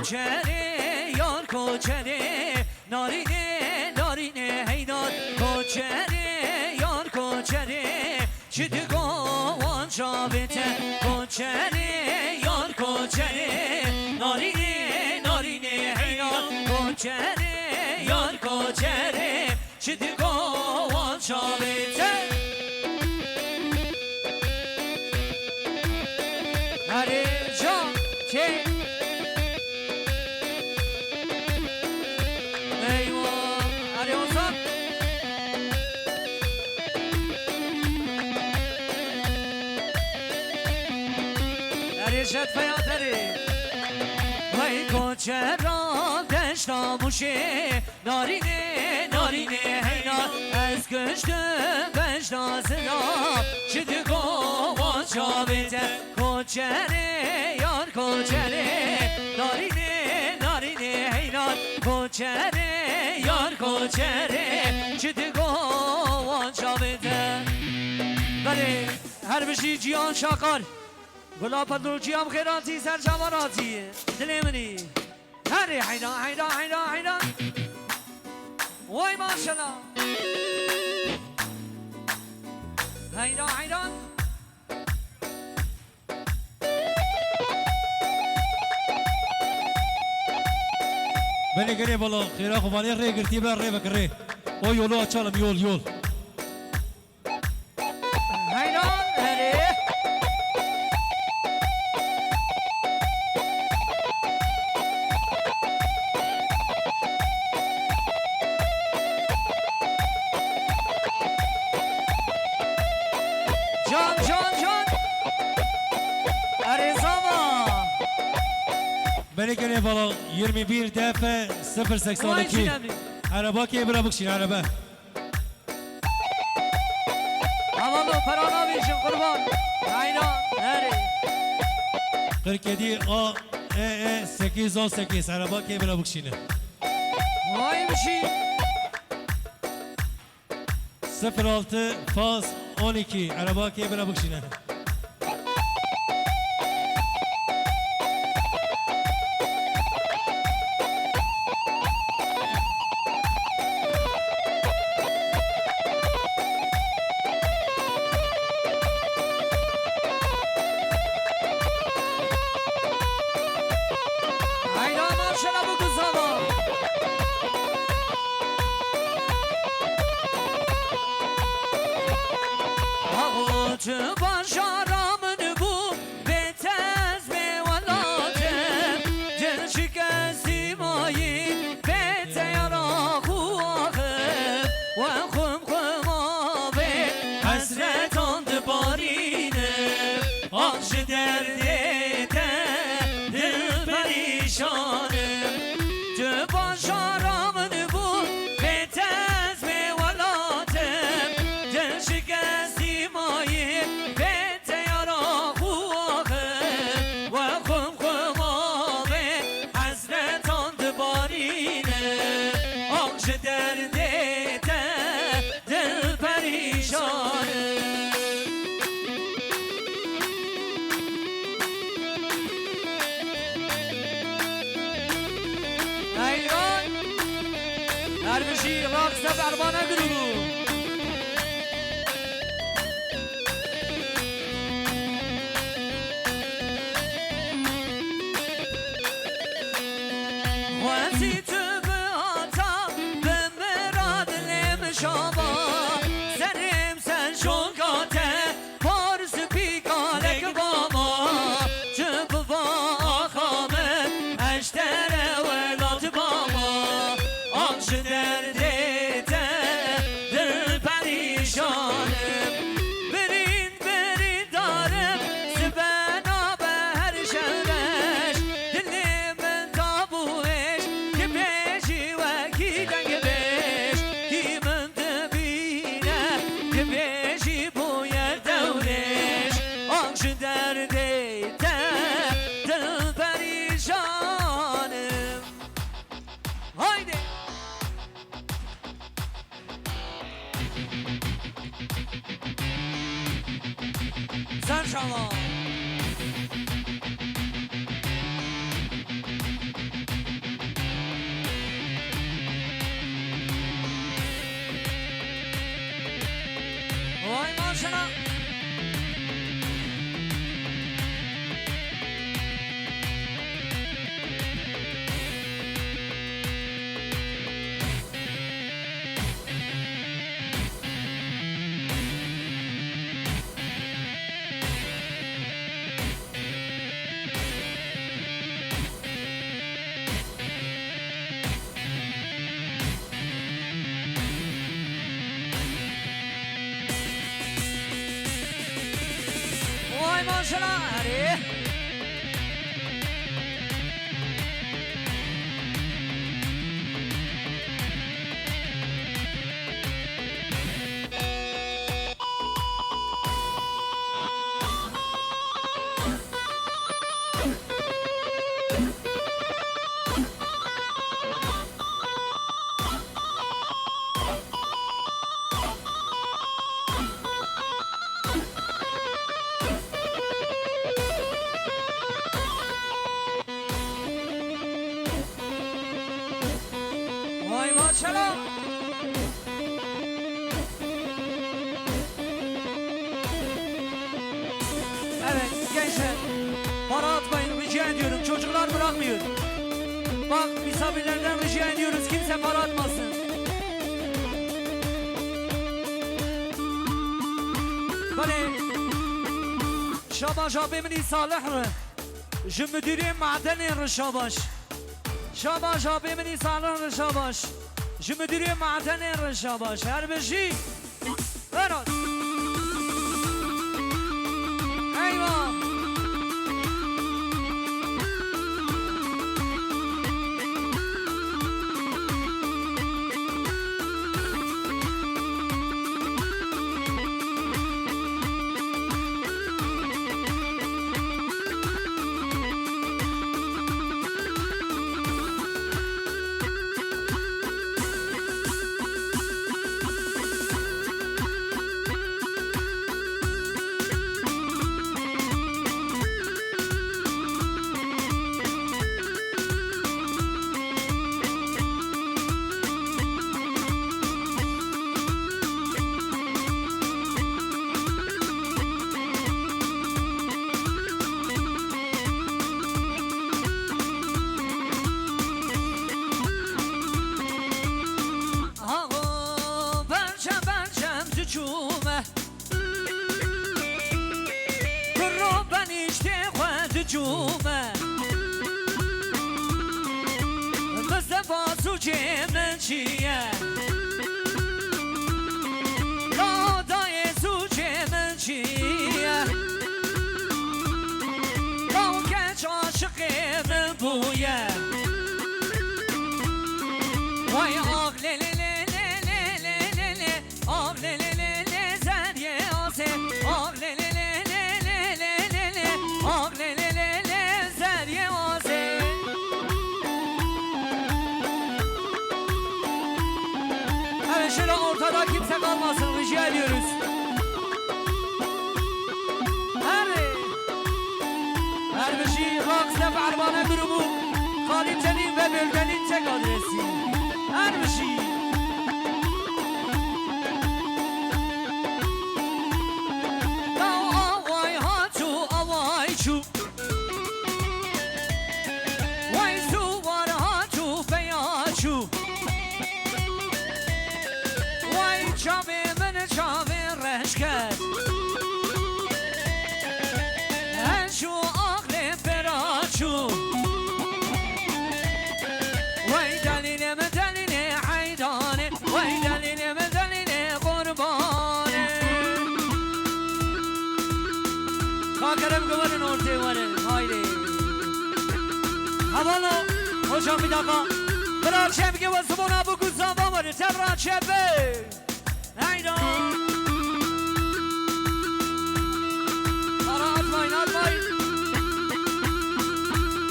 کوچره یار کوچره نارینه نارینه هیدار کوچره یار کوچره چیدگو وان شابته کوچره یار کوچره نارینه نارینه هیدار کوچره یار کوچره چیدگو وان شابته هره جا چه شد فیادری وای کوچه را دشتا موشه نارینه نارینه هینا از کشت بشتا زنا شدگو وان شابته کوچره یار کوچره نارینه نارینه هینا کوچره یار کوچره شدگو وان شابته بله هر بشی جیان شاکار گلاب پدروچی هم خیراتی سر جواناتی دلی منی هری حیران حیران حیران حیران وای ماشالله حیران حیران بله گره بالا خیرا خوبانی ری گرتی بر ری بکره او یولو اچالم یول یول حیران هری بله گره بالا 21 دفعه 082 عربا که برا بکشین عربه اوالو پرانا بیشن قربان حیران هری قرکدی آ ای 8 عربا که برا بکشینه وای بشی 06 فاز 12 عربا که برا بکشینه که baba. Vay maşallah. Vay maşallah. Hadi. Vay maşallah. Evet gençler, para atmayın rica ediyorum, çocuklar bırakmıyor. Bak misafirlerden rica ediyoruz, kimse para atmasın. Böyle Şabaş abimin salihri, ji müdürüm madeni Şabaş. Şabaş abimin salihri Şabaş. ji müdürüm madeni Şabaş. Her bir şey. Verin. Eyvah. جومه مصطفى سوچه من چیه دادای سوچه من چیه داو کچ عاشق من بویه وای آق لی لی لی لی لی لی لی آق لی لی لی لی زریه آسه آق لی لی لی لی لی لی لی آق لی لی şöyle ortada kimse kalmasın rica ediyoruz. Her bir şey Rockstep Arbane grubu kalitenin ve bölgenin tek adresi. Her bir şey. Avay hatu avay çu. Vay su var hatu feyaçu. Çavi beni çavi reşket En şu akli peraçu Vay delilim delini haydani Vay delilim delini kurbani Kalkarım kıvırın ortaya varın haydi Havalı hocam bir dakika Kırar şevki ve sıvına bu kuzama varı Tebra şevki Hayda para atmayın atmayın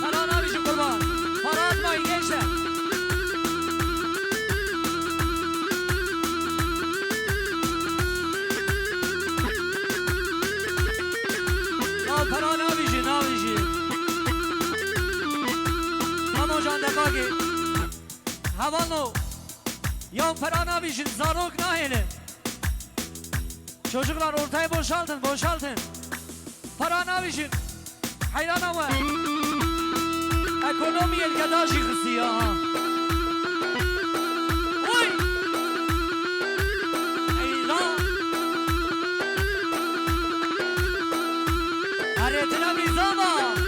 Para abicim kurban para atmayın gençler Akagi Havano Ya Ferhan abicim Zarok Nahili Çocuklar ortaya boşaltın boşaltın Ferhan abicim Hayran ama Ekonomi elgadaşı kızı ya Oy Hayran Haretine bir zaman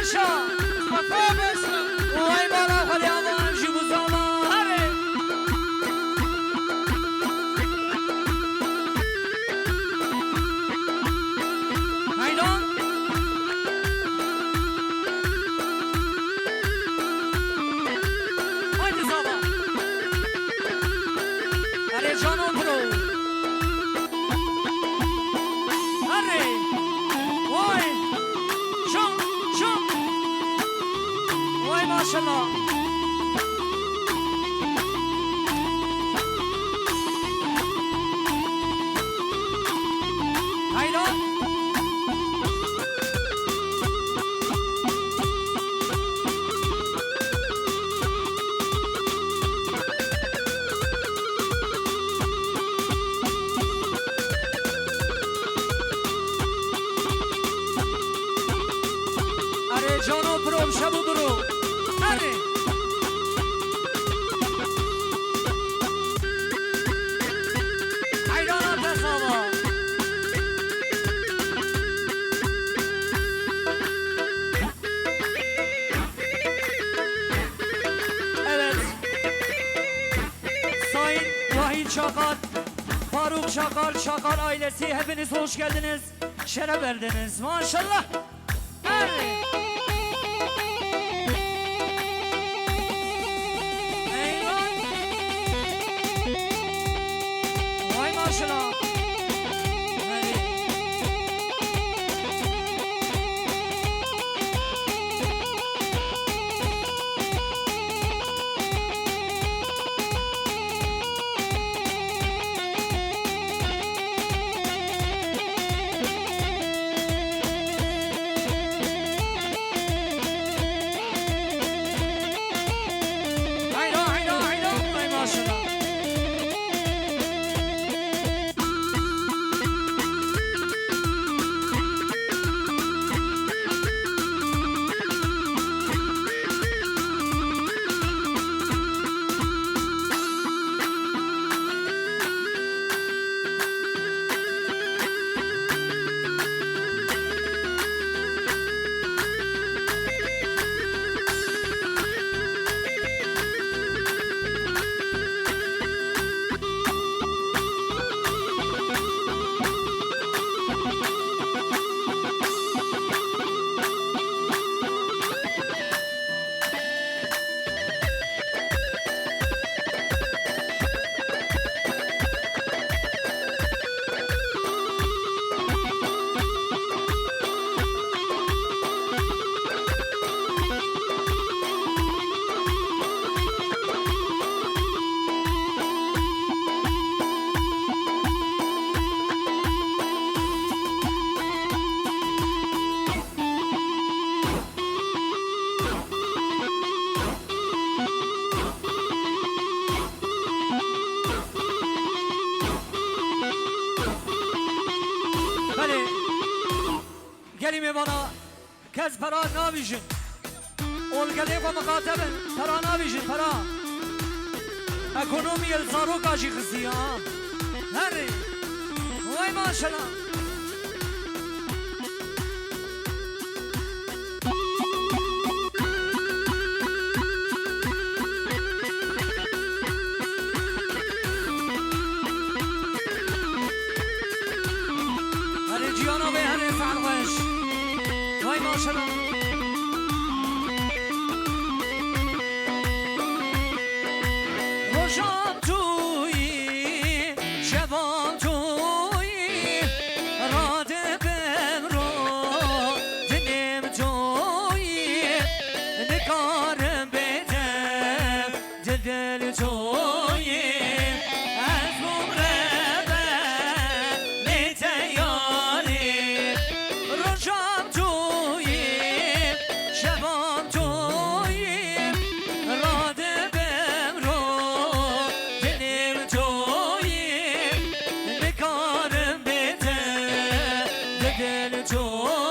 Paşa, Mustafa Paşa, Vay bana hadi Allah'ım şu bu zaman, hadi. Haydan. Haydi zaman. Hadi canım bro. Hadi. Vay. Şam. Vay maşallah. Haydi. Are canım prom şabu duru. Hadi. Hayran atasama. Evet. Sayın Vahit Çakar, Faruk Çakar, Çakar ailesi hepiniz hoş geldiniz. Şeref verdiniz. Maşallah. Hadi. Maşallah. Hadi. كلمة بنا كز برا نابيجن والكلمة مقاتبن برا نابيجن برا ekonomi el zarok acı kızı ya. Hadi. Vay maşallah. Hadi Cihan'a ve hadi Farbaş. Vay maşallah. Roja دل تو